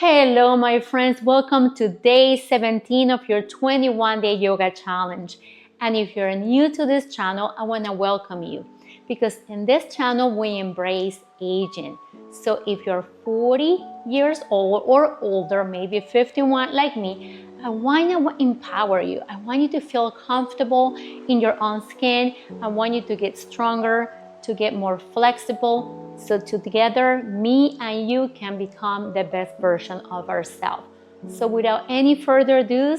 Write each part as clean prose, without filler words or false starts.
Hello, my friends. Welcome to day 17 of your 21-day yoga challenge. And if you're new to this channel, I want to welcome you because in this channel, we embrace aging. So if you're 40 years old or older, maybe 51 like me, I want to empower you. I want you to feel comfortable in your own skin. I want you to get stronger, to get more flexible, so together, me and you can become the best version of ourselves. So without any further ado,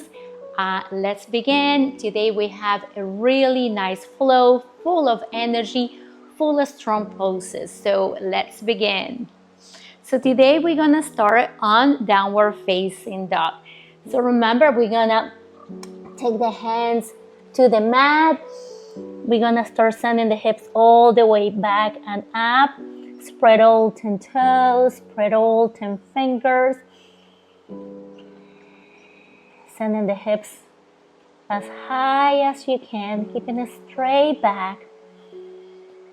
let's begin. Today we have a really nice flow, full of energy, full of strong poses. So let's begin. So today we're gonna start on downward facing dog. So remember, we're gonna take the hands to the mat. We're gonna start sending the hips all the way back and up. Spread all 10 toes, spread all 10 fingers. Sending the hips as high as you can, keeping a straight back.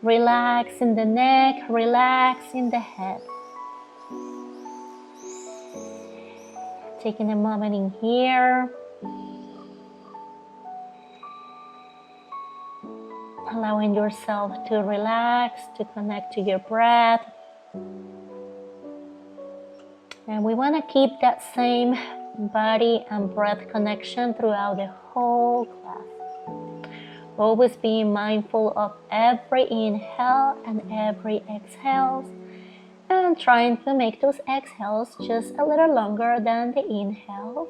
Relax in the neck, relax in the head. Taking a moment in here. Allowing yourself to relax, to connect to your breath. And we want to keep that same body and breath connection throughout the whole class. Always being mindful of every inhale and every exhale. And trying to make those exhales just a little longer than the inhales.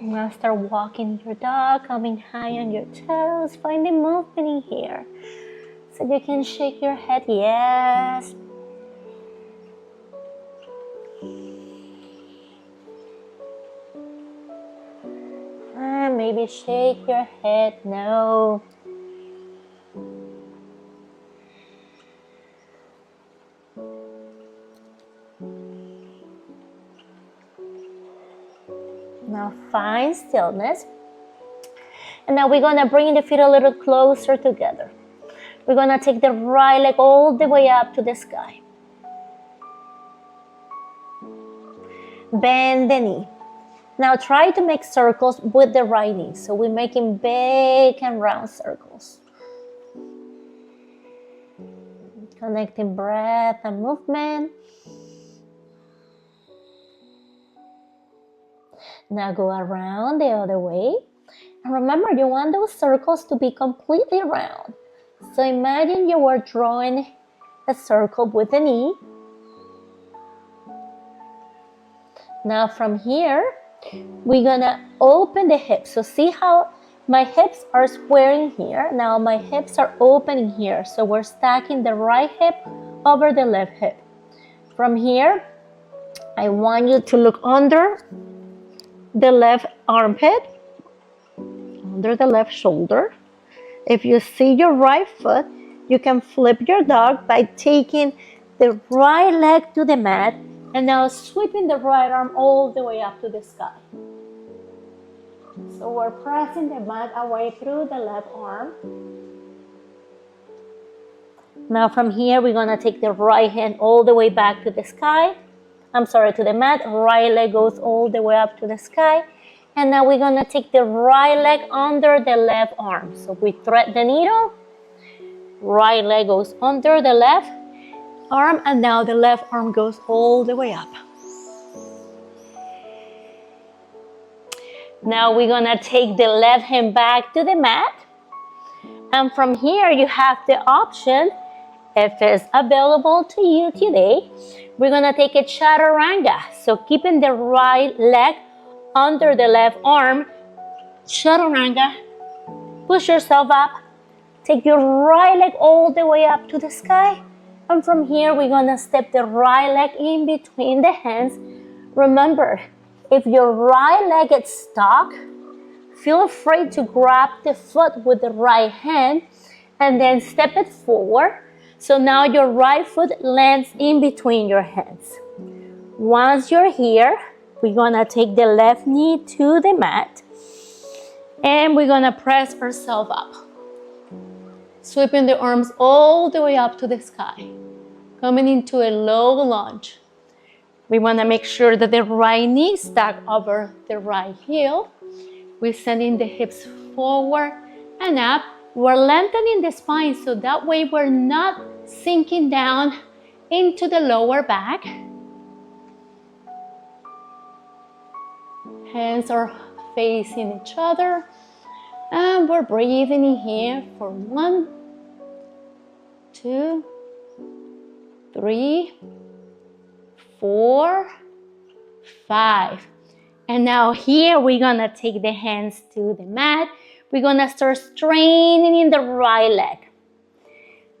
Now start walking your dog, coming high on your toes, finding movement in here. So you can shake your head, yes. And maybe shake your head, no. Now find stillness. And now we're gonna bring the feet a little closer together. We're gonna take the right leg all the way up to the sky. Bend the knee. Now try to make circles with the right knee. So we're making big and round circles. Connecting breath and movement. Now go around the other way. And remember, you want those circles to be completely round. So imagine you were drawing a circle with the knee. Now from here, we're gonna open the hips. So see how my hips are squaring here. Now my hips are opening here. So we're stacking the right hip over the left hip. From here, I want you to look under the left armpit, under the left shoulder. If you see your right foot, you can flip your dog by taking the right leg to the mat and now sweeping the right arm all the way up to the sky. So we're pressing the mat away through the left arm. Now from here, we're gonna take the right hand all the way back to the sky. To the mat. Right leg goes all the way up to the sky. And now we're gonna take the right leg under the left arm. So we thread the needle. Right leg goes under the left arm. And now the left arm goes all the way up. Now we're gonna take the left hand back to the mat. And from here, you have the option, if it's available to you today, we're gonna take a chaturanga. So keeping the right leg under the left arm, chaturanga, push yourself up, take your right leg all the way up to the sky. And from here, we're gonna step the right leg in between the hands. Remember, if your right leg gets stuck, feel free to grab the foot with the right hand and then step it forward. So now your right foot lands in between your hands. Once you're here, we're gonna take the left knee to the mat and we're gonna press ourselves up. Sweeping the arms all the way up to the sky. coming into a low lunge. We want to make sure that the right knee stack over the right heel. We're sending the hips forward and up. We're lengthening the spine so that way we're not sinking down into the lower back. Hands are facing each other. And we're breathing in here for 1, 2, 3, 4, 5. And now here we're gonna take the hands to the mat. We're gonna start straining in the right leg.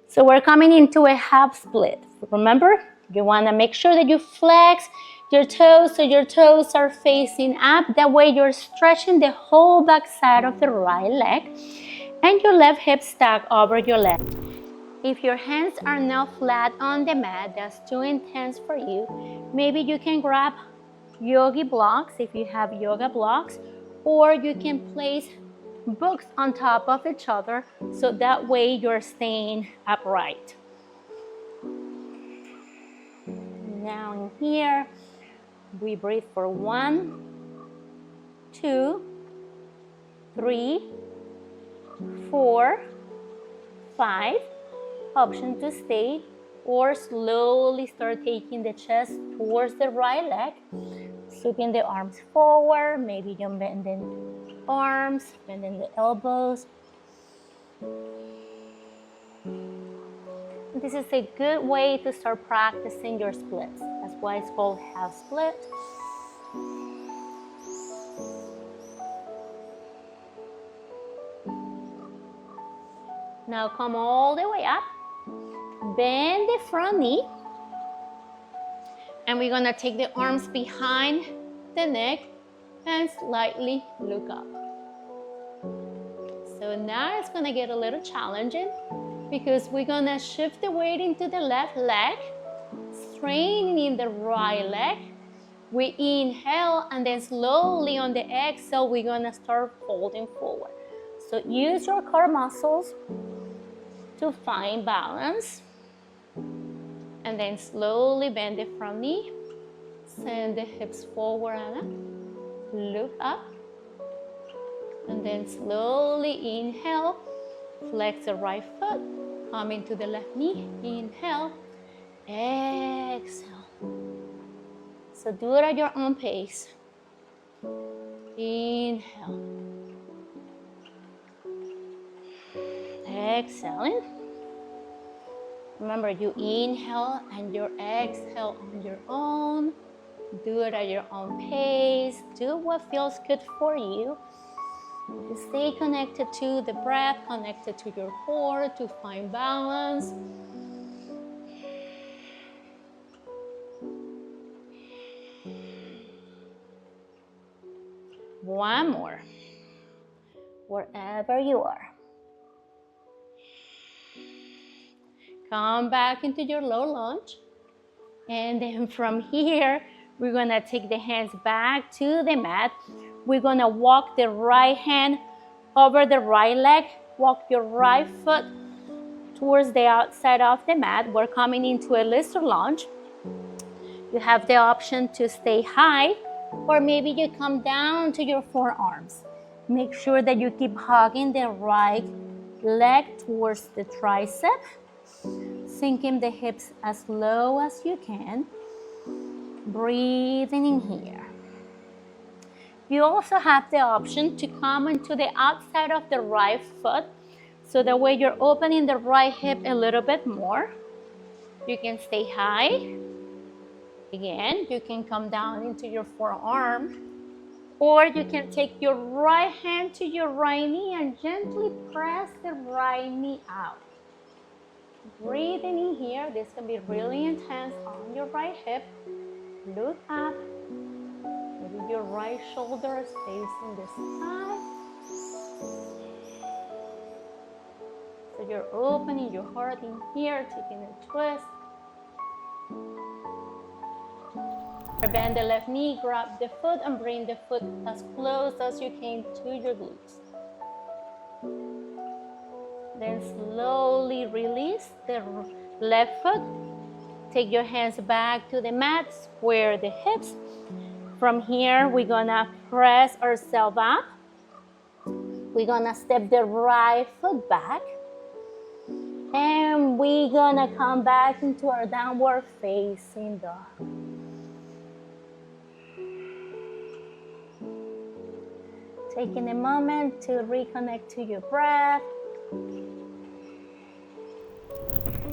So we're coming into a half split. Remember, you wanna make sure that you flex your toes so your toes are facing up. That way you're stretching the whole back side of the right leg and your left hip stack over your left. If your hands are not flat on the mat, that's too intense for you. Maybe you can grab yogi blocks if you have yoga blocks, or you can place books on top of each other so that way you're staying upright. Now in here, we breathe for 1, 2, 3, 4, 5. Option to stay or slowly start taking the chest towards the right leg. Sweeping the arms forward, maybe you're bending arms, bending the elbows. This is a good way to start practicing your splits. That's why it's called half split. Now come all the way up. Bend the front knee. And we're gonna take the arms behind the neck and slightly look up. So now it's gonna get a little challenging because we're gonna shift the weight into the left leg, straining in the right leg. We inhale and then slowly on the exhale, we're gonna start folding forward. So use your core muscles to find balance. And then slowly bend the front knee, send the hips forward and up, look up, and then slowly inhale, flex the right foot, come into the left knee, inhale, exhale. So do it at your own pace. Inhale, exhaling. Remember, you inhale and you exhale on your own. Do it at your own pace. Do what feels good for you. You stay connected to the breath, connected to your core to find balance. One more. Wherever you are. Come back into your low lunge. And then from here, we're gonna take the hands back to the mat. We're gonna walk the right hand over the right leg. Walk your right foot towards the outside of the mat. We're coming into a lizard lunge. You have the option to stay high, or maybe you come down to your forearms. Make sure that you keep hugging the right leg towards the tricep. Sinking the hips as low as you can. Breathing in here. You also have the option to come into the outside of the right foot, so that way you're opening the right hip a little bit more. You can stay high. Again, you can come down into your forearm, or you can take your right hand to your right knee and gently press the right knee out. Breathing in here. This can be really intense on your right hip. Look up. Maybe your right shoulder is facing the sky. So you're opening your heart in here, taking a twist. Bend the left knee, grab the foot, and bring the foot as close as you can to your glutes. Then slowly release the left foot take your hands back to the mat, square the hips. From here, we're gonna press ourselves up. We're gonna step the right foot back. And we're gonna come back into our downward facing dog. Taking a moment to reconnect to your breath.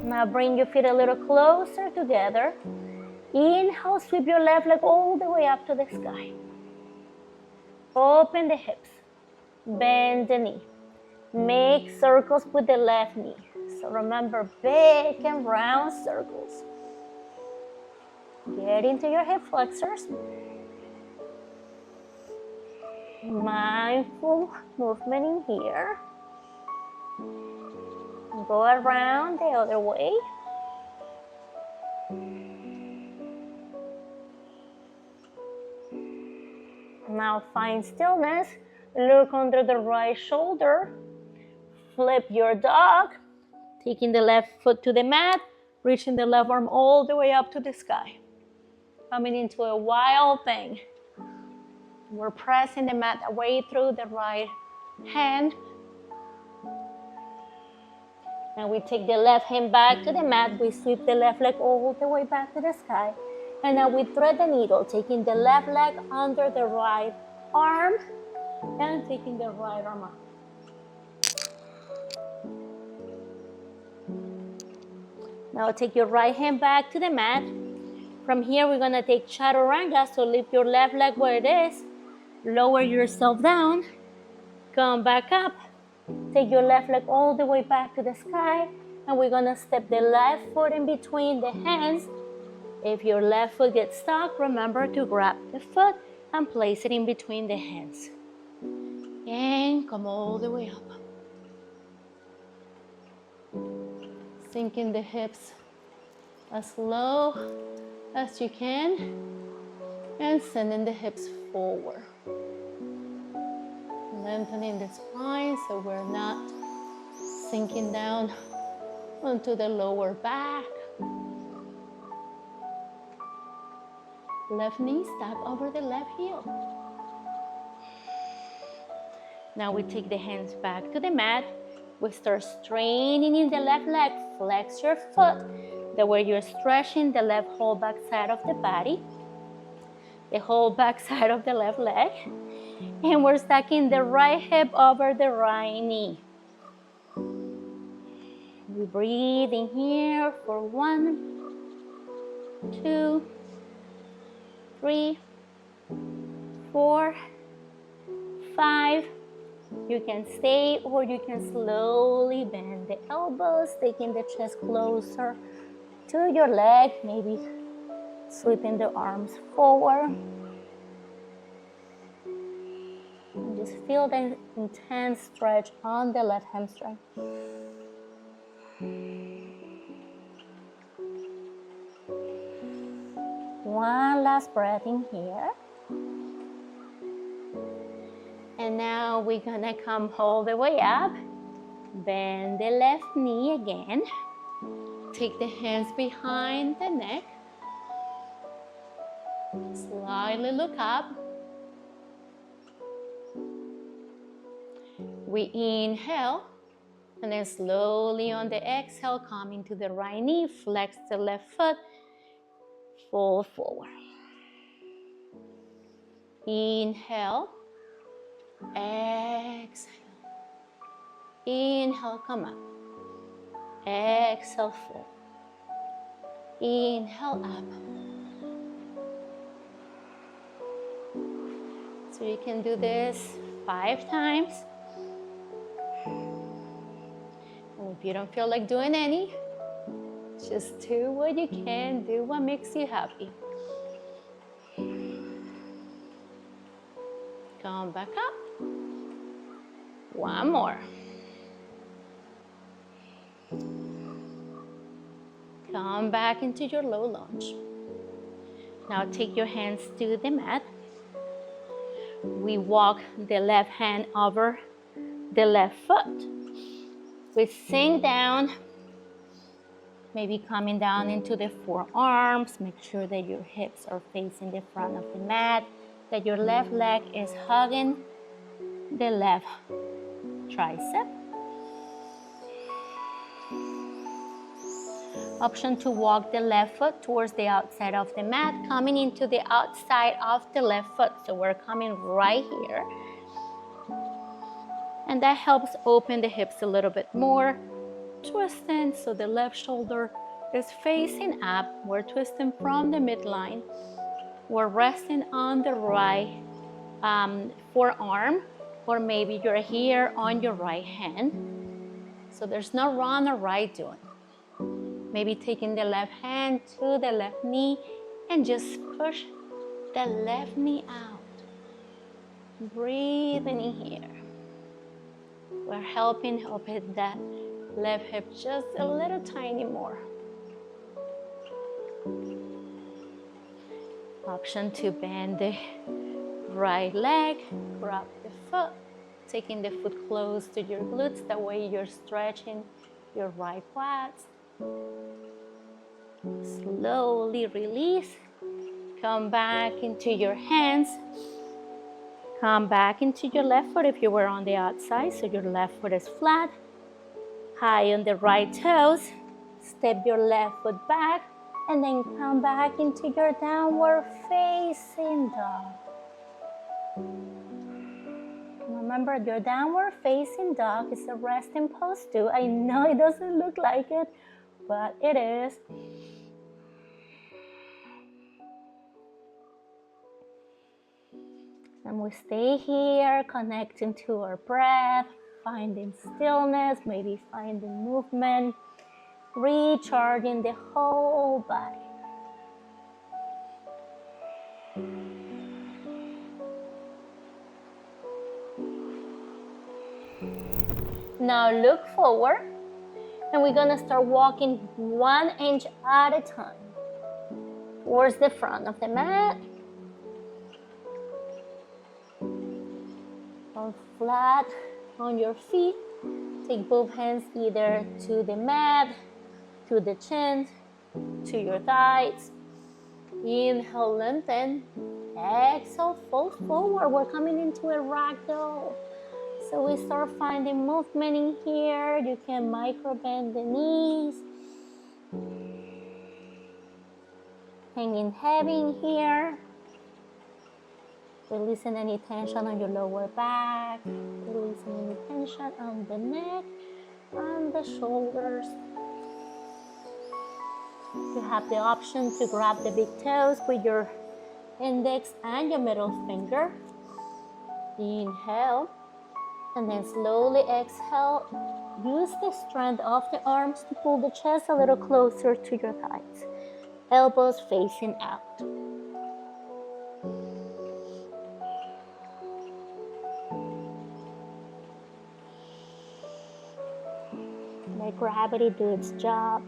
Now bring your feet a little closer together. Inhale, sweep your left leg all the way up to the sky. Open the hips, bend the knee. Make circles with the left knee. So remember, big and round circles. Get into your hip flexors. Mindful movement in here. Go around the other way. Now find stillness. Look under the right shoulder. Flip your dog. Taking the left foot to the mat. Reaching the left arm all the way up to the sky. Coming into a wild thing. We're pressing the mat away through the right hand. And we take the left hand back to the mat. We sweep the left leg all the way back to the sky. And now we thread the needle, taking the left leg under the right arm and taking the right arm up. Now take your right hand back to the mat. From here, we're gonna take chaturanga. So lift your left leg where it is. Lower yourself down. Come back up. Take your left leg all the way back to the sky. And we're gonna step the left foot in between the hands. If your left foot gets stuck, remember to grab the foot and place it in between the hands. And come all the way up. Sinking the hips as low as you can and sending the hips forward. Lengthening the spine so we're not sinking down onto the lower back. Left knee stack over the left heel. Now we take the hands back to the mat. We start straining in the left leg. Flex your foot. That way you're stretching the left whole back side of the body. The whole back side of the left leg. And we're stacking the right hip over the right knee. We breathe in here for 1, 2, 3, 4, 5. You can stay or you can slowly bend the elbows, taking the chest closer to your leg, maybe sweeping the arms forward. And just feel the intense stretch on the left hamstring. One last breath in here. And now we're gonna come all the way up. Bend the left knee again. Take the hands behind the neck. Slightly look up. We inhale. And then slowly on the exhale, come into the right knee. Flex the left foot. Fold forward. Inhale. Exhale. Inhale, come up. Exhale, fold. Inhale, up. So you can do this 5 times. And if you don't feel like doing any, just do what you can, do what makes you happy. Come back up. One more. Come back into your low lunge. Now take your hands to the mat. We walk the left hand over the left foot. We sink down Maybe coming down into the forearms. Make sure that your hips are facing the front of the mat, that your left leg is hugging the left tricep. Option to walk the left foot towards the outside of the mat, coming into the outside of the left foot. So we're coming right here. And that helps open the hips a little bit more. Twisting so the left shoulder is facing up. We're twisting from the midline. We're resting on the right forearm, or maybe you're here on your right hand. So there's no wrong or right doing. Maybe taking the left hand to the left knee and just push the left knee out. Breathing in here. We're helping open that left hip just a little tiny more. Option to bend the right leg, grab the foot, taking the foot close to your glutes. That way you're stretching your right quads. Slowly release. Come back into your hands. Come back into your left foot if you were on the outside, so your left foot is flat. High on the right toes. Step your left foot back and then come back into your downward facing dog. Remember, your downward facing dog is a resting pose too. I know it doesn't look like it, but it is. And we stay here, connecting to our breath, finding stillness, maybe finding movement, recharging the whole body. Now look forward, and we're gonna start walking 1 inch at a time towards the front of the mat. Or flat on your feet. Take both hands either to the mat, to the chin, to your thighs. Inhale, lengthen. Exhale, fold forward. We're coming into a ragdoll. So we start finding movement in here. You can micro bend the knees. Hanging heavy in here. Releasing any tension on your lower back. Releasing any tension on the neck and the shoulders. You have the option to grab the big toes with your index and your middle finger. Inhale. And then slowly exhale. Use the strength of the arms to pull the chest a little closer to your thighs. Elbows facing out. Let gravity do its job.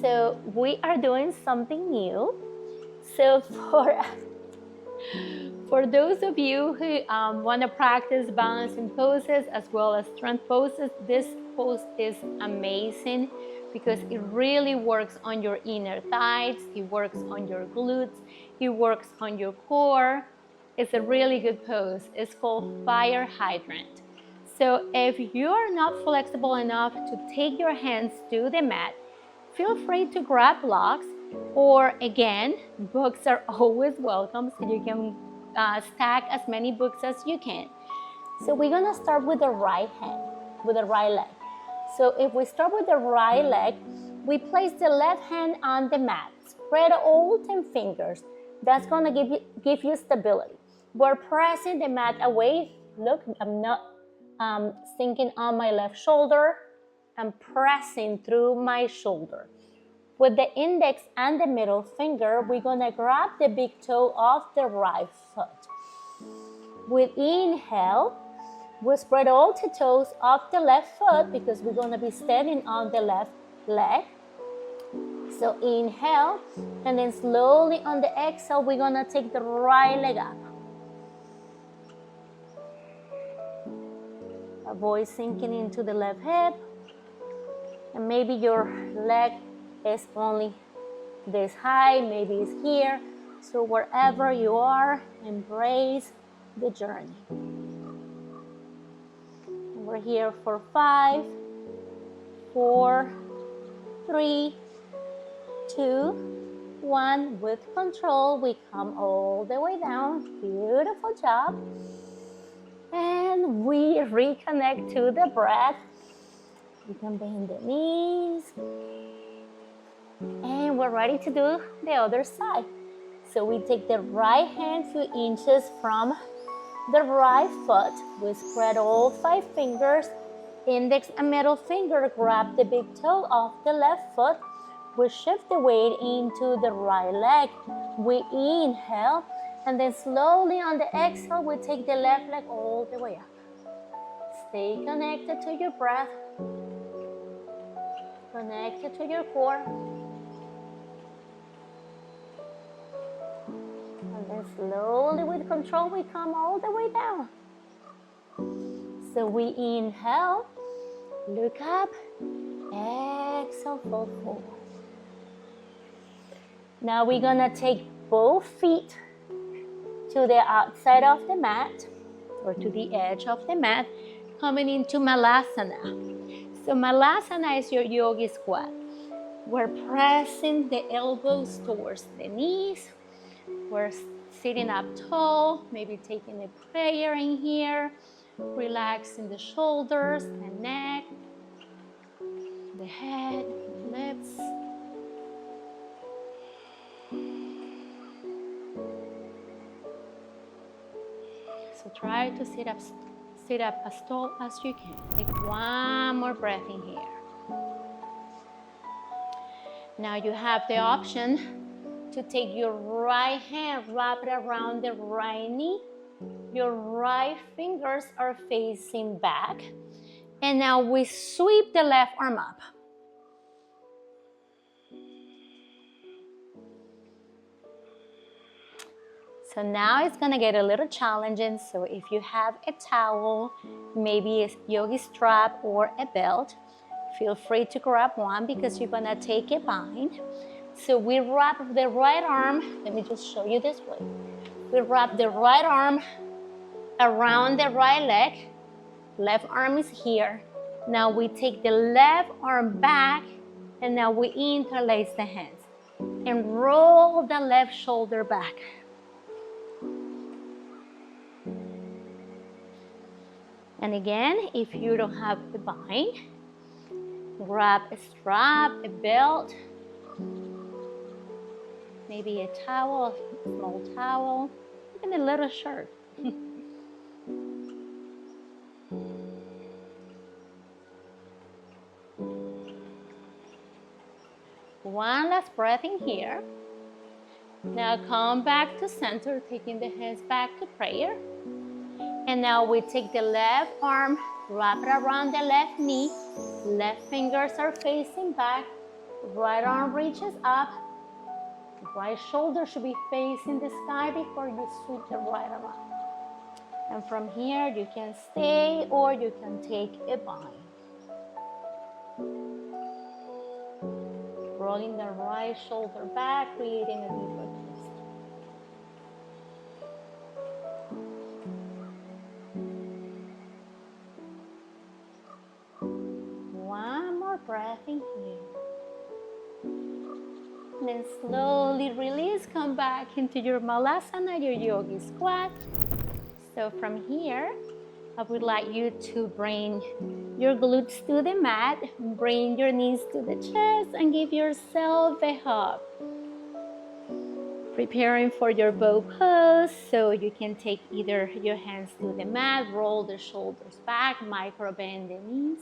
So we are doing something new. So for those of you who want to practice balancing poses as well as strength poses, this pose is amazing because it really works on your inner thighs, it works on your glutes, it works on your core. It's a really good pose. It's called fire hydrant. So if you are not flexible enough to take your hands to the mat, feel free to grab blocks, or again, books are always welcome, so you can stack as many books as you can. So we're gonna start with the right hand, with the right leg. So if we start with the right leg, we place the left hand on the mat. Spread all 10 fingers. That's gonna give you stability. We're pressing the mat away. Look, I'm not sinking on my left shoulder. I'm pressing through my shoulder. With the index and the middle finger, we're gonna grab the big toe of the right foot. With inhale, we'll spread all the toes of the left foot because we're gonna be standing on the left leg. So inhale, and then slowly on the exhale, we're gonna take the right leg up. Avoid sinking into the left hip. And maybe your leg is only this high, maybe it's here. So wherever you are, embrace the journey. And we're here for 5, 4, 3, 2, 1. With control, we come all the way down. Beautiful job. And we reconnect to the breath. You can bend the knees. And we're ready to do the other side. So we take the right hand few inches from the right foot. We spread all 5 fingers. Index and middle finger grab the big toe of the left foot. We shift the weight into the right leg. We inhale, and then slowly on the exhale, we take the left leg all the way up. Stay connected to your breath. Connected to your core. And then slowly with control, we come all the way down. So we inhale, look up, exhale, fall forward. Now we're gonna take both feet to the outside of the mat or to the edge of the mat, coming into Malasana. So Malasana is your yogi squat. We're pressing the elbows towards the knees. We're sitting up tall, maybe taking a prayer in here, relaxing the shoulders, the neck, the head, the lips. So try to sit up as tall as you can. Take one more breath in here. Now you have the option to take your right hand, wrap it around the right knee. Your right fingers are facing back. And now we sweep the left arm up. So now it's gonna get a little challenging. So if you have a towel, maybe a yogi strap or a belt, feel free to grab one because you're gonna take a bind. So we wrap the right arm, let me just show you this way. We wrap the right arm around the right leg. Left arm is here. Now we take the left arm back and now we interlace the hands and roll the left shoulder back. And again, if you don't have a bind, grab a strap, a belt, maybe a towel, a small towel, even a little shirt. One last breath in here. Now come back to center, taking the hands back to prayer. And now we take the left arm, wrap it around the left knee. Left fingers are facing back. Right arm reaches up. Right shoulder should be facing the sky before you sweep the right arm up. And from here, you can stay or you can take a bind. Rolling the right shoulder back, creating a deeper twist. One more breath in here. And then slowly release, come back into your Malasana, your yogi squat. So from here, I would like you to bring your glutes to the mat, bring your knees to the chest, and give yourself a hug. Preparing for your bow pose, so you can take either your hands to the mat, roll the shoulders back, micro bend the knees,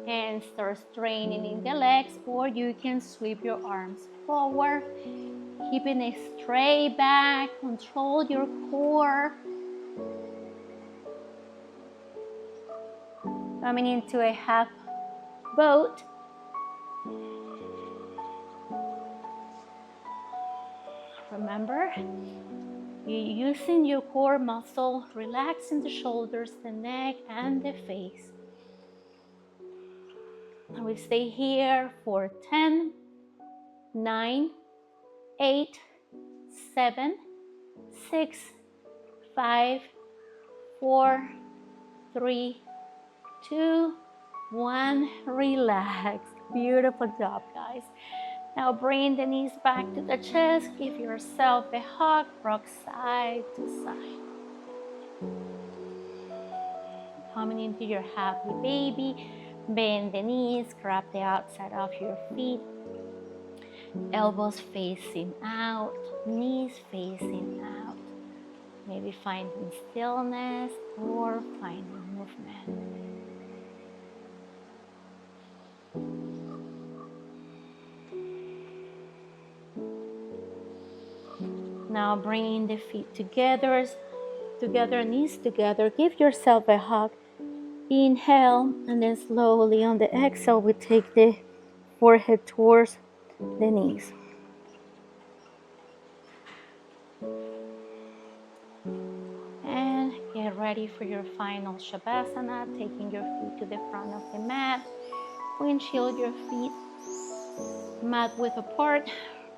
and start straining in the legs, or you can sweep your arms forward, keeping a straight back, control your core. Coming into a half boat. Remember, you're using your core muscle, relaxing the shoulders, the neck, and the face. And we stay here for 10, 9, 8, 7, 6, 5, 4, 3, 2, 1. Relax. Beautiful job, guys. Now bring the knees back to the chest. Give yourself a hug. Rock side to side. Coming into your happy baby. Bend the knees. Grab the outside of your feet. Elbows facing out. Knees facing out. Maybe finding stillness or finding movement. Now bringing the feet together, knees together. Give yourself a hug. Inhale, and then slowly on the exhale, we take the forehead towards the knees. And get ready for your final Savasana, taking your feet to the front of the mat. Windshield your feet, mat width apart.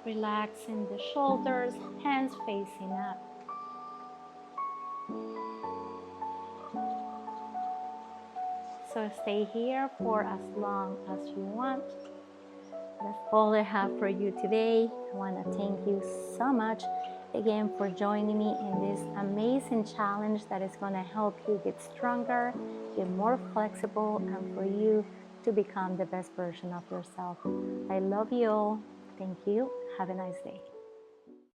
Relaxing the shoulders, hands facing up. So stay here for as long as you want. That's all I have for you today. I want to thank you so much again for joining me in this amazing challenge that is going to help you get stronger, get more flexible, and for you to become the best version of yourself. I love you all. Thank you. Have a nice day.